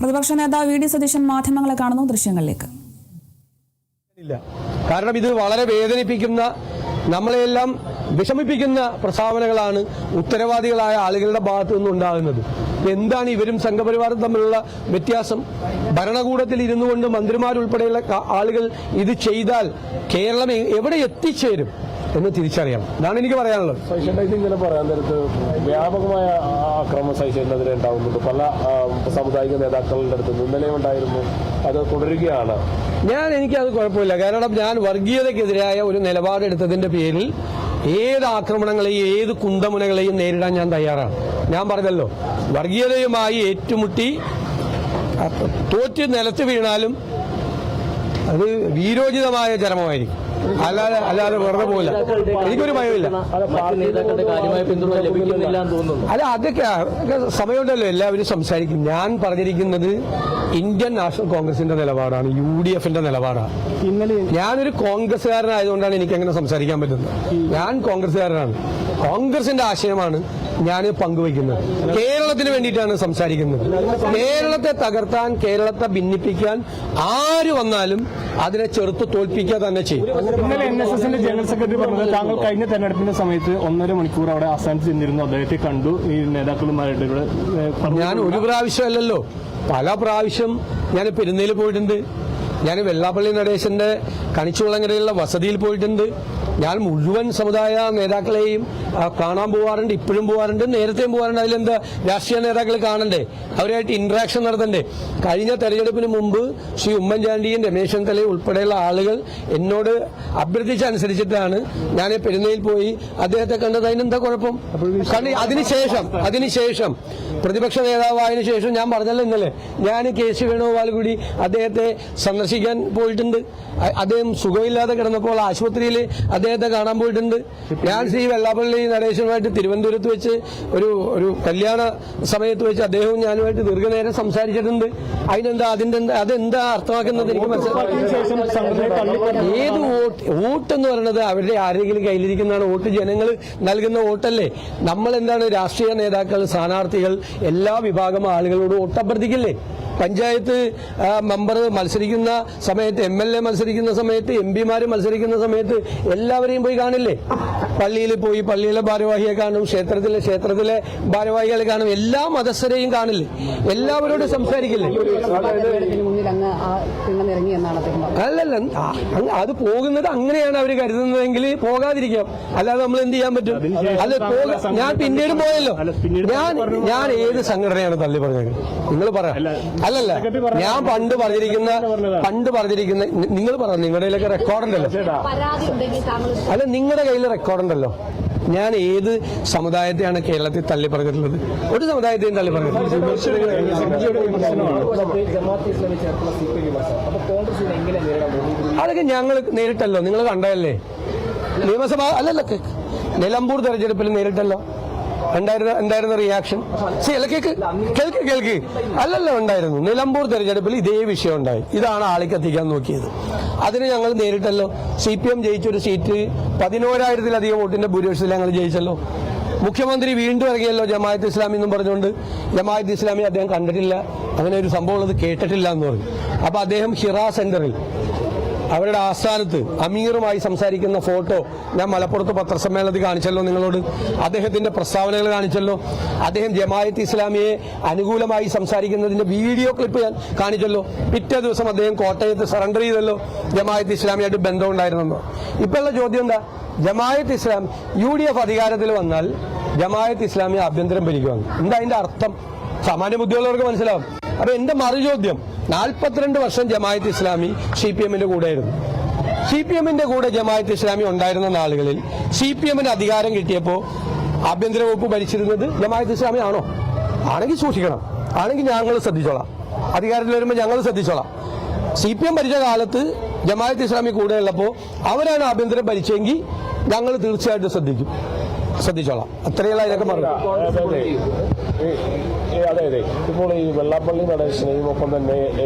പ്രതിപക്ഷ നേതാവ് V D Satheesan മാധ്യമങ്ങളെ കാണുന്നു. ദൃശ്യങ്ങളിലേക്ക്. കാരണം ഇത് വളരെ വേദനിപ്പിക്കുന്ന, നമ്മളെല്ലാം വിഷമിപ്പിക്കുന്ന പ്രസ്താവനകളാണ് ഉത്തരവാദികളായ ആളുകളുടെ ഭാഗത്തു നിന്നുണ്ടാകുന്നത്. എന്താണ് ഇവരും സംഘപരിവാറും തമ്മിലുള്ള വ്യത്യാസം? ഭരണകൂടത്തിൽ ഇരുന്നു കൊണ്ട് മന്ത്രിമാരുൾപ്പെടെയുള്ള ആളുകൾ ഇത് ചെയ്താൽ കേരളം എവിടെ എത്തിച്ചേരും എന്ന് തിരിച്ചറിയണം. ഇതാണ് എനിക്ക് പറയാനുള്ളത്. ഇങ്ങനെ പറയാൻ നേരത്ത് വ്യാപകമായ ആക്രമണം സഹിച്ചതിനെതിരെ ഉണ്ടാകുന്നുണ്ട്. പല സാമുദായിക നേതാക്കളുടെ അടുത്ത് ഇന്നലെയും ഉണ്ടായിരുന്നു. അത് തുടരുകയാണ്. എനിക്കത് കുഴപ്പമില്ല. കാരണം ഞാൻ വർഗീയതയ്ക്കെതിരായ ഒരു നിലപാടെടുത്തതിന്റെ പേരിൽ ഏത് ആക്രമണങ്ങളെയും ഏത് കുന്തമുനകളെയും നേരിടാൻ ഞാൻ തയ്യാറാണ്. ഞാൻ പറഞ്ഞല്ലോ, വർഗീയതയുമായി ഏറ്റുമുട്ടി തോറ്റ് നിലത്ത് വീണാലും അത് വീരോചിതമായ ചരമമായിരിക്കും. അല്ലാതെ വെറുതെ പോകില്ല. എനിക്കൊരു ഭയമില്ല. അല്ല, അതൊക്കെ സമയമുണ്ടല്ലോ, എല്ലാവരും സംസാരിക്കും. ഞാൻ പറഞ്ഞിരിക്കുന്നത് ഇന്ത്യൻ നാഷണൽ കോൺഗ്രസിന്റെ നിലപാടാണ്, UDFന്റെ നിലപാടാണ്. ഞാനൊരു കോൺഗ്രസ്സുകാരനായതുകൊണ്ടാണ് എനിക്കങ്ങനെ സംസാരിക്കാൻ പറ്റുന്നത്. ഞാൻ കോൺഗ്രസ്സുകാരനാണ്. കോൺഗ്രസിന്റെ ആശയമാണ് ഞാൻ പങ്കുവയ്ക്കുന്നത്. കേരളത്തിന് വേണ്ടിയിട്ടാണ് സംസാരിക്കുന്നത്. കേരളത്തെ തകർത്താൻ, കേരളത്തെ ഭിന്നിപ്പിക്കാൻ ആര് വന്നാലും അതിനെ ചെറുത്ത് തോൽപ്പിക്കുക തന്നെ ചെയ്യും. ഇന്നലെ NSSന്റെ ജനറൽ സെക്രട്ടറി പറഞ്ഞത് താങ്കൾ കഴിഞ്ഞ തെരഞ്ഞെടുപ്പിന്റെ സമയത്ത് 1.5 മണിക്കൂർ അവിടെ ആസ്ഥാനത്ത് ചെന്നിരുന്നു, അദ്ദേഹത്തെ കണ്ടു, ഈ നേതാക്കളുമായിട്ട് ഇവിടെ. ഞാൻ ഒരു പ്രാവശ്യമല്ലല്ലോ, പല പ്രാവശ്യം ഞാൻ പെരുന്നയിൽ പോയിട്ടുണ്ട്. ഞാൻ വെള്ളാപ്പള്ളി നടേശന്റെ കണിച്ചുകുളങ്ങരയിലുള്ള വസതിയിൽ പോയിട്ടുണ്ട്. ഞാൻ മുഴുവൻ സമുദായ നേതാക്കളെയും കാണാൻ പോവാറുണ്ട്, ഇപ്പോഴും പോവാറുണ്ട്, നേരത്തെയും പോവാറുണ്ട്. അതിലെന്താ, രാഷ്ട്രീയ നേതാക്കളെ കാണണ്ടേ, അവരുമായിട്ട് ഇന്ററാക്ഷൻ നടത്തണ്ടേ? കഴിഞ്ഞ തെരഞ്ഞെടുപ്പിന് മുമ്പ് ശ്രീ ഉമ്മൻചാണ്ടിയും രമേശ് ചെന്നിത്തലയും ഉൾപ്പെടെയുള്ള ആളുകൾ എന്നോട് അഭ്യർത്ഥിച്ചനുസരിച്ചിട്ടാണ് ഞാൻ പെരുന്നയിൽ പോയി അദ്ദേഹത്തെ കണ്ടത്. അതിനെന്താ കുഴപ്പം? അതിനുശേഷം പ്രതിപക്ഷ നേതാവായതിനു ശേഷം ഞാൻ പറഞ്ഞല്ലോ ഇന്നലെ, ഞാൻ KC വേണുഗോപാൽ കൂടി അദ്ദേഹത്തെ സന്ദർശിക്കാൻ പോയിട്ടുണ്ട്. അദ്ദേഹം സുഖമില്ലാതെ കിടന്നപ്പോൾ ആശുപത്രിയിൽ അദ്ദേഹത്തെ കാണാൻ പോയിട്ടുണ്ട്. ഞാൻ ശ്രീ വെള്ളാപ്പള്ളി നടേശനുമായിട്ട് തിരുവനന്തപുരത്ത് വെച്ച് ഒരു കല്യാണ സമയത്ത് വെച്ച് അദ്ദേഹവും ഞാനുമായിട്ട് ദീർഘനേരം സംസാരിച്ചിട്ടുണ്ട്. അതെന്താ അർത്ഥമാക്കുന്നത് എനിക്ക് മനസ്സിലായി. ഏത് വോട്ട് എന്ന് പറയുന്നത് അവരുടെ ആരെങ്കിലും കയ്യിലിരിക്കുന്നതാണ്. വോട്ട് ജനങ്ങൾ നൽകുന്ന വോട്ടല്ലേ. നമ്മൾ എന്താണ്, രാഷ്ട്രീയ നേതാക്കൾ, സ്ഥാനാർത്ഥികൾ, എല്ലാ വിഭാഗം ആളുകളോട് വോട്ട് അഭ്യർത്ഥിക്കില്ലേ? പഞ്ചായത്ത് മെമ്പർ മത്സരിക്കുന്ന സമയത്ത്, MLA മത്സരിക്കുന്ന സമയത്ത്, MP-മാര് മത്സരിക്കുന്ന സമയത്ത് എല്ലാവരെയും പോയി കാണില്ലേ? പള്ളിയിൽ പോയി പള്ളിയിലെ ഭാരവാഹിയെ കാണും, ക്ഷേത്രത്തിലെ ഭാരവാഹികളെ കാണും, എല്ലാ മതസ്ഥരെയും കാണില്ലേ? എല്ലാവരോടും സംസാരിക്കില്ലേ? അല്ലല്ല, അത് പോകുന്നത് അങ്ങനെയാണ് അവർ കരുതുന്നതെങ്കിൽ പോകാതിരിക്കാം. അല്ലാതെ നമ്മൾ എന്ത് ചെയ്യാൻ പറ്റും? ഞാൻ പിന്നീട് പോയല്ലോ. ഞാൻ ഏത് സംഘടനയാണ് തള്ളി പറഞ്ഞത്? നിങ്ങൾ പറ. അല്ലല്ല, ഞാൻ പണ്ട് പറഞ്ഞിരിക്കുന്ന നിങ്ങൾ പറഞ്ഞു, നിങ്ങളുടെ കയ്യിലൊക്കെ റെക്കോർഡുണ്ടല്ലോ. അല്ല, നിങ്ങളുടെ കയ്യിൽ റെക്കോർഡുണ്ടല്ലോ. ഞാൻ ഏത് സമുദായത്തെയാണ് കേരളത്തിൽ തള്ളി പറഞ്ഞിട്ടുള്ളത്? ഒരു സമുദായത്തെയും തള്ളി പറഞ്ഞിട്ടില്ല. അതൊക്കെ ഞങ്ങൾ നേരിട്ടല്ലോ, നിങ്ങൾ കണ്ടതല്ലേ. നിയമസഭ അല്ലല്ല, നിലമ്പൂർ തെരഞ്ഞെടുപ്പിൽ നേരിട്ടല്ലോ. എന്തായിരുന്നു റിയാക്ഷൻ? കേൾക്ക്. അല്ലല്ലോ, ഉണ്ടായിരുന്നു. നിലമ്പൂർ തെരഞ്ഞെടുപ്പിൽ ഇതേ വിഷയം ഉണ്ടായി. ഇതാണ് ആളിക്കത്തിക്കാൻ നോക്കിയത്. അതിന് ഞങ്ങൾ നേരിട്ടല്ലോ. CPM ജയിച്ചൊരു സീറ്റ് 11,000-ലധികം വോട്ടിന്റെ ഭൂരിപക്ഷത്തിൽ ഞങ്ങൾ ജയിച്ചല്ലോ. മുഖ്യമന്ത്രി വീണ്ടും ഇറങ്ങിയല്ലോ ജമാഅത്ത് ഇസ്ലാമി എന്നും പറഞ്ഞുകൊണ്ട്. ജമാഅത്ത് ഇസ്ലാമി അദ്ദേഹം കണ്ടിട്ടില്ല, അങ്ങനെ ഒരു സംഭവം ഉള്ളത് കേട്ടിട്ടില്ല എന്ന് പറഞ്ഞു. അപ്പൊ അദ്ദേഹം ഹിറ സെന്ററിൽ അവരുടെ ആസ്ഥാനത്ത് അമീറുമായി സംസാരിക്കുന്ന ഫോട്ടോ ഞാൻ മലപ്പുറത്ത് പത്രസമ്മേളനത്തിൽ കാണിച്ചല്ലോ നിങ്ങളോട്. അദ്ദേഹത്തിന്റെ പ്രസ്താവനകൾ കാണിച്ചല്ലോ. അദ്ദേഹം ജമാഅത്ത് ഇസ്ലാമിയെ അനുകൂലമായി സംസാരിക്കുന്നതിന്റെ വീഡിയോ ക്ലിപ്പ് ഞാൻ കാണിച്ചല്ലോ. പിറ്റേ ദിവസം അദ്ദേഹം കോട്ടയത്ത് സറണ്ടർ ചെയ്തല്ലോ, ജമാഅത്ത് ഇസ്ലാമിയായിട്ട് ബന്ധമുണ്ടായിരുന്നോ. ഇപ്പോഴുള്ള ചോദ്യം എന്താ? ജമാഅത്ത് ഇസ്ലാമി UDF അധികാരത്തിൽ വന്നാൽ ജമാഅത്ത് ഇസ്ലാമി ആഭ്യന്തരം ഭരിക്കുവാണ്. എന്താ അതിന്റെ അർത്ഥം? സാമാന്യ ബുദ്ധിയുള്ളവർക്ക് മനസ്സിലാവും. അപ്പൊ എന്റെ മറുചോദ്യം, 42 വർഷം ജമാഅത്ത് ഇസ്ലാമി CPMന്റെ കൂടെയായിരുന്നു. CPMന്റെ കൂടെ ജമാഅത്ത് ഇസ്ലാമി ഉണ്ടായിരുന്ന നാളുകളിൽ CPMന് അധികാരം കിട്ടിയപ്പോൾ ആഭ്യന്തര വകുപ്പ് ഭരിച്ചിരുന്നത് ജമാഅത്ത് ഇസ്ലാമി ആണോ? ആണെങ്കിൽ സൂക്ഷിക്കണം. ആണെങ്കിൽ ഞങ്ങൾ ശ്രദ്ധിച്ചോളാം. അധികാരത്തിൽ വരുമ്പോൾ ഞങ്ങൾ ശ്രദ്ധിച്ചോളാം. CPM ഭരിച്ച കാലത്ത് ജമാഅത്ത് ഇസ്ലാമി കൂടെ ഉള്ളപ്പോൾ അവരാണ് ആഭ്യന്തരം ഭരിച്ചെങ്കിൽ ഞങ്ങൾ തീർച്ചയായിട്ടും ശ്രദ്ധിച്ചോളാം. അത്രയുള്ള ഇതിനൊക്കെ മറന്നു. അതെ, ഇപ്പോൾ ഈ വെള്ളാപ്പള്ളി നടേശനെയും ഒപ്പം തന്നെ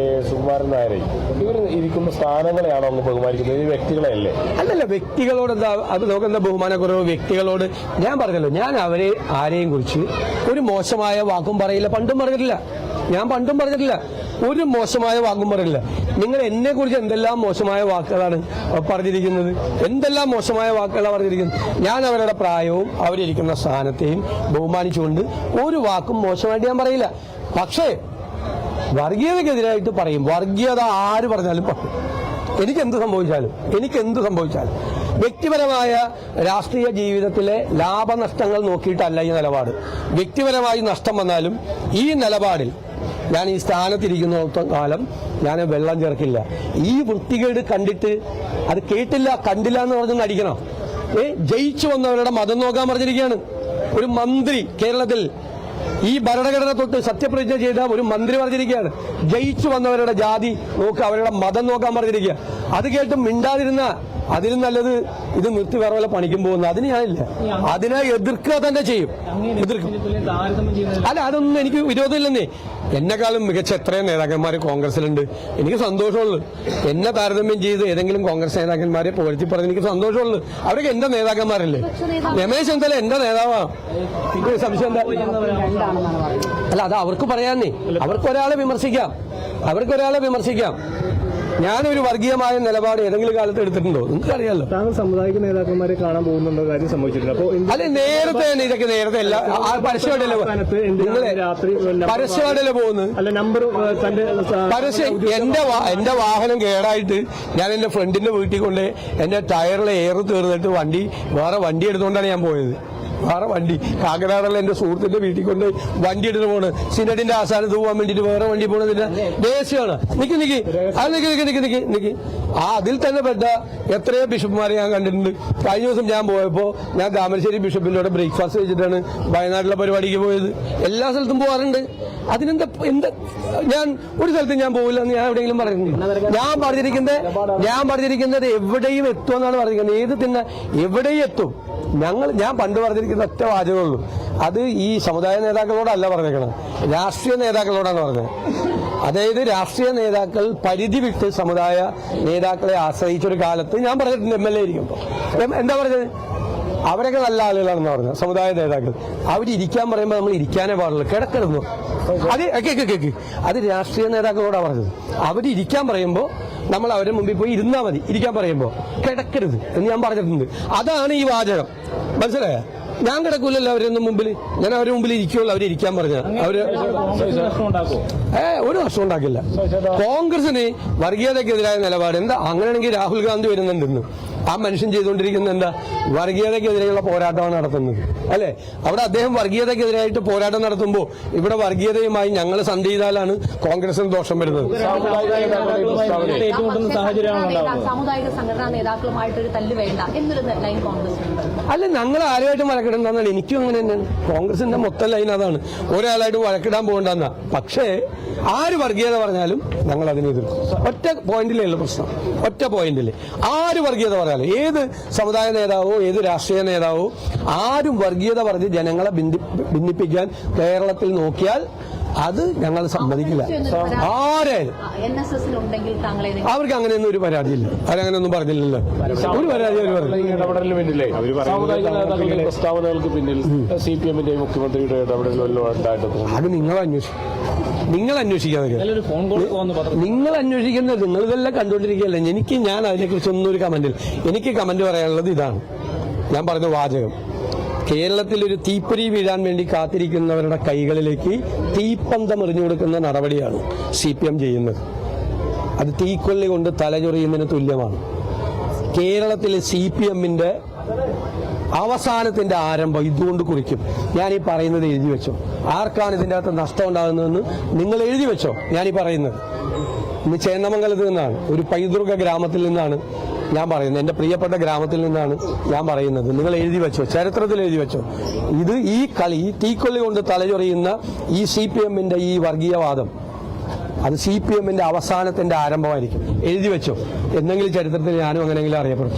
സുകുമാരൻ നായരെയും ഇവർ ഇരിക്കുന്ന സ്ഥാനങ്ങളെയാണോ അങ്ങ് ബഹുമാനിക്കുന്നത്, ഈ വ്യക്തികളെയല്ലേ? അല്ലല്ല, വ്യക്തികളോട് എന്താ അത് നോക്കുന്ന ബഹുമാനക്കുറവ്? വ്യക്തികളോട് ഞാൻ പറഞ്ഞല്ലോ, ഞാൻ ആരെയും കുറിച്ച് ഒരു മോശമായ വാക്കും പറയില്ല, പണ്ടും പറഞ്ഞിട്ടില്ല. ഒരു മോശമായ വാക്കും പറയില്ല. നിങ്ങൾ എന്നെ കുറിച്ച് എന്തെല്ലാം മോശമായ വാക്കുകളാണ് പറഞ്ഞിരിക്കുന്നത്, എന്തെല്ലാം മോശമായ വാക്കുകളാണ് പറഞ്ഞിരിക്കുന്നത്. ഞാൻ അവരുടെ പ്രായവും അവരിയ്ക്കുന്ന സ്ഥാനത്തെയും ബഹുമാനിച്ചുകൊണ്ട് ഒരു വാക്കും മോശമായിട്ട് ഞാൻ പറയില്ല. പക്ഷേ വർഗീയതയ്ക്കെതിരായിട്ട് പറയും. വർഗീയത ആര് പറഞ്ഞാലും പറയും. എനിക്കെന്ത് സംഭവിച്ചാലും വ്യക്തിപരമായ രാഷ്ട്രീയ ജീവിതത്തിലെ ലാഭനഷ്ടങ്ങൾ നോക്കിയിട്ടല്ല ഈ നിലപാട്. വ്യക്തിപരമായി നഷ്ടം വന്നാലും ഈ നിലപാടിൽ ഞാൻ ഈ സ്ഥാനത്തിരിക്കുന്നിടത്തോളം കാലം ഞാൻ വെള്ളം ചേർക്കില്ല. ഈ വൃത്തികേട് കണ്ടിട്ട് അത് കേട്ടില്ല കണ്ടില്ല എന്ന് പറഞ്ഞ് അടിക്കണം. ജയിച്ചു വന്നവരുടെ മതം നോക്കാൻ പറഞ്ഞിരിക്കുകയാണ്. ഒരു മന്ത്രി കേരളത്തിൽ ഈ ഭരണഘടന തൊട്ട് സത്യപ്രതിജ്ഞ ചെയ്ത ഒരു മന്ത്രി പറഞ്ഞിരിക്കുകയാണ്, ജയിച്ചു വന്നവരുടെ ജാതി നോക്കുക, അവരുടെ മതം നോക്കാൻ പറഞ്ഞിരിക്കുക. അത് കേട്ട് മിണ്ടാതിരുന്ന അതിലും നല്ലത് ഇത് നിർത്തി വേറെ വല്ല പണിക്കും പോകുന്നു. അതിന് ഞാനില്ല, അതിനെ എതിർക്കുക തന്നെ ചെയ്യും. അല്ല, അതൊന്നും എനിക്ക് വിരോധമില്ലെന്നേ. എന്നെക്കാളും മികച്ച എത്രയും നേതാക്കന്മാർ കോൺഗ്രസിലുണ്ട്. എനിക്ക് സന്തോഷമുള്ളൂ. എന്നെ താരതമ്യം ചെയ്ത് ഏതെങ്കിലും കോൺഗ്രസ് നേതാക്കന്മാരെ പുകഴ്ത്തി പറഞ്ഞ് എനിക്ക് സന്തോഷമുള്ളൂ. അവരൊക്കെ എന്റെ നേതാക്കന്മാരല്ലേ. രമേശ് ചെന്നിത്തല എന്റെ നേതാവാണ്. സംശയം എന്താ? അല്ല, അത് അവർക്ക് പറയാന്നേ. അവർക്കൊരാളെ വിമർശിക്കാം. ഞാനൊരു വർഗീയമായ നിലപാട് ഏതെങ്കിലും കാലത്ത് എടുത്തിട്ടുണ്ടോ? നിങ്ങൾക്ക് അറിയാലോ. താങ്കൾ സാമുദായിക നേതാക്കന്മാരെ കാണാൻ പോകുന്നുണ്ടോ? കാര്യം സംഭവിച്ചിട്ടുണ്ട്. അപ്പോൾ അല്ലെ നേരത്തെ തന്നെ ഇതൊക്കെ നേരത്തെ അല്ല പരസ്യമായിട്ടല്ലേ പോകുന്നത്. പരസ്യം എന്റെ വാഹനം കേടായിട്ട് ഞാൻ എന്റെ ഫ്രണ്ടിന്റെ വീട്ടിൽ കൊണ്ട് എന്റെ ടയറിലെ എയർ തീർന്നിട്ട് വേറെ വണ്ടി എടുത്തുകൊണ്ടാണ് ഞാൻ പോയത്. വേറെ വണ്ടി കാക്കനാടുള്ള എന്റെ സുഹൃത്തിന്റെ വീട്ടിൽ കൊണ്ട് വണ്ടി എടുത്ത് പോണ്. സിനഡിന്റെ ആസ്ഥാനത്ത് പോകാൻ വേണ്ടിട്ട് വേറെ വണ്ടി പോണതിന്റെ ദേശീയമാണ്. നിക്ക് അതിൽ തന്നെ പെട്ട എത്രയോ ബിഷപ്പുമാരെ ഞാൻ കണ്ടിട്ടുണ്ട്. കഴിഞ്ഞ ദിവസം ഞാൻ പോയപ്പോ ഞാൻ താമരശ്ശേരി ബിഷപ്പിന്റെ കൂടെ ബ്രേക്ക്ഫാസ്റ്റ് കഴിച്ചിട്ടാണ് വയനാട്ടിലെ പരിപാടിക്ക് പോയത്. എല്ലാ സ്ഥലത്തും പോകാറുണ്ട്. അതിനെന്താ ഞാൻ ഒരു സ്ഥലത്തും ഞാൻ പോകില്ല എന്ന് ഞാൻ എവിടെയെങ്കിലും പറയുന്നുണ്ട്? ഞാൻ പറഞ്ഞിരിക്കുന്നത് എവിടെയും എത്തുമെന്നാണ് പറഞ്ഞിരിക്കുന്നത്. എവിടെയും എത്തും. ഞാൻ പണ്ട് പറഞ്ഞിരിക്കുന്ന ഒറ്റ വാചകമുള്ളൂ. അത് ഈ സമുദായ നേതാക്കളോടല്ല പറഞ്ഞേക്കണം, രാഷ്ട്രീയ നേതാക്കളോടാണ് പറഞ്ഞത്. അതായത് രാഷ്ട്രീയ നേതാക്കൾ പരിധി വിട്ട് സമുദായ നേതാക്കളെ ആശ്രയിച്ചൊരു കാലത്ത് ഞാൻ പറഞ്ഞിട്ടുണ്ട്. MLA ഇരിക്കുമ്പോൾ എന്താ പറഞ്ഞത്? അവരൊക്കെ നല്ല ആളുകളാണെന്ന് പറഞ്ഞത്. സമുദായ നേതാക്കൾ അവരിയ്ക്കാൻ പറയുമ്പോൾ നമ്മൾ ഇരിക്കാനേ പാടുള്ളൂ, കിടക്കരുന്നു. അത് രാഷ്ട്രീയ നേതാക്കളോടാണ് പറഞ്ഞത്. അവരിയ്ക്കാൻ പറയുമ്പോൾ നമ്മൾ അവരുടെ മുമ്പിൽ പോയി ഇരുന്നാൽ മതി. ഇരിക്കാൻ പറയുമ്പോൾ കിടക്കരുത് എന്ന് ഞാൻ പറഞ്ഞിട്ടുണ്ട്. അതാണ് ഈ വാചകം. മനസ്സിലായ? ഞാൻ കിടക്കൂലല്ലോ അവരൊന്നും മുമ്പിൽ. ഞാൻ അവരുടെ മുമ്പിൽ ഇരിക്കുള്ളൂ. അവരിയ്ക്കാൻ പറഞ്ഞ ഒരു നഷ്ടം ഉണ്ടാക്കില്ല. കോൺഗ്രസിന് വർഗീയതയ്ക്കെതിരായ നിലപാട് എന്താ? അങ്ങനെയാണെങ്കിൽ രാഹുൽ ഗാന്ധി വരുന്നുണ്ടെന്ന് ആ മനുഷ്യൻ ചെയ്തുകൊണ്ടിരിക്കുന്ന എന്താ? വർഗീയതയ്ക്കെതിരെയുള്ള പോരാട്ടമാണ് നടത്തുന്നത്, അല്ലെ? അവിടെ അദ്ദേഹം വർഗീയതയ്ക്കെതിരായിട്ട് പോരാട്ടം നടത്തുമ്പോൾ ഇവിടെ വർഗീയതയുമായി ഞങ്ങൾ സന്ധി ചെയ്താലാണ് കോൺഗ്രസിന് ദോഷം വരുന്നത്. സാമുദായിക സംഘടനാ നേതാക്കളുമായിട്ടൊരു തല്ല് വേണ്ട എന്നൊരു ലൈൻ കോൺഗ്രസിനുണ്ട്. അല്ല, ഞങ്ങൾ ആരുമായിട്ട് വഴക്കിടണ്ടെന്നാണ്. എനിക്കും അങ്ങനെ തന്നെയാണ്. കോൺഗ്രസിന്റെ മൊത്തം ലൈൻ അതാണ്. ഒരാളായിട്ട് വഴക്കിടാൻ പോകണ്ടെന്നാ. പക്ഷേ ആര് വർഗീയത പറഞ്ഞാലും ഞങ്ങൾ അതിനെ എതിർക്കും. ഒറ്റ പോയിന്റിലേ ഉള്ള പ്രശ്നം. ഒറ്റ പോയിന്റിൽ ആര് വർഗീയത പറഞ്ഞാലും, ഏത് സമുദായ നേതാവോ ഏത് രാഷ്ട്രീയ നേതാവോ ആരും വർഗീയത പറഞ്ഞ് ജനങ്ങളെ ഭിന്നിപ്പിക്കാൻ കേരളത്തിൽ നോക്കിയാൽ അത് ഞങ്ങൾ സമ്മതിക്കില്ല. ആരായാലും അവർക്ക് അങ്ങനെയൊന്നും ഒരു പരാതിയില്ല. അവരങ്ങനെയൊന്നും പറഞ്ഞില്ലല്ലോ. ഒരു പരാതി ഇടപെടലിന് വേണ്ടിയില്ലേ സാമുദായിക നേതാക്കളുടെ പ്രസ്താവനകൾക്ക് പിന്നിൽ CPM-ന്റെ മുഖ്യമന്ത്രിയുടെ ഇടപെടലുകൾ ഉണ്ടായിട്ട് അത് നിങ്ങൾ അന്വേഷിക്കാതെ നിങ്ങൾ അന്വേഷിക്കുന്നത് നിങ്ങളിതെല്ലാം കണ്ടുകൊണ്ടിരിക്കുകയല്ലേ. ഞാൻ അതിനെക്കുറിച്ചൊന്നും ഒരു കമന്റിൽ എനിക്ക് കമന്റ് പറയാനുള്ളത് ഇതാണ്. ഞാൻ പറഞ്ഞ വാചകം, കേരളത്തിൽ ഒരു തീപ്പൊരി വീഴാൻ വേണ്ടി കാത്തിരിക്കുന്നവരുടെ കൈകളിലേക്ക് തീപ്പന്തം എറിഞ്ഞു കൊടുക്കുന്ന നടപടിയാണ് CPM ചെയ്യുന്നത്. അത് തീക്കൊല്ലി കൊണ്ട് തലചൊറിയുന്നതിന് തുല്യമാണ്. കേരളത്തിലെ CPM-ന്റെ അവസാനത്തിന്റെ ആരംഭം ഇതുകൊണ്ട് കുറിക്കും. ഞാനീ പറയുന്നത് എഴുതി വെച്ചോ. ആർക്കാണ് ഇതിൻ്റെ അകത്ത് നഷ്ടം ഉണ്ടാകുന്നതെന്ന് നിങ്ങൾ എഴുതി വെച്ചോ. ഞാനീ പറയുന്നത് ഇന്ന് ചേന്നമംഗലത്ത് നിന്നാണ്, ഒരു പൈതൃക ഗ്രാമത്തിൽ നിന്നാണ് ഞാൻ പറയുന്നത്. എൻ്റെ പ്രിയപ്പെട്ട ഗ്രാമത്തിൽ നിന്നാണ് ഞാൻ പറയുന്നത്. നിങ്ങൾ എഴുതി വെച്ചോ, ചരിത്രത്തിൽ എഴുതി വെച്ചോ. ഈ തീക്കൊല്ലി കൊണ്ട് തലചൊറിയുന്ന ഈ CPM-ന്റെ ഈ വർഗീയവാദം അത് CPM-ന്റെ അവസാനത്തിന്റെ ആരംഭമായിരിക്കും. എഴുതി വെച്ചോ. എന്തെങ്കിലും ചരിത്രത്തിൽ ഞാനും അങ്ങനെയെങ്കിലും അറിയപ്പെടും.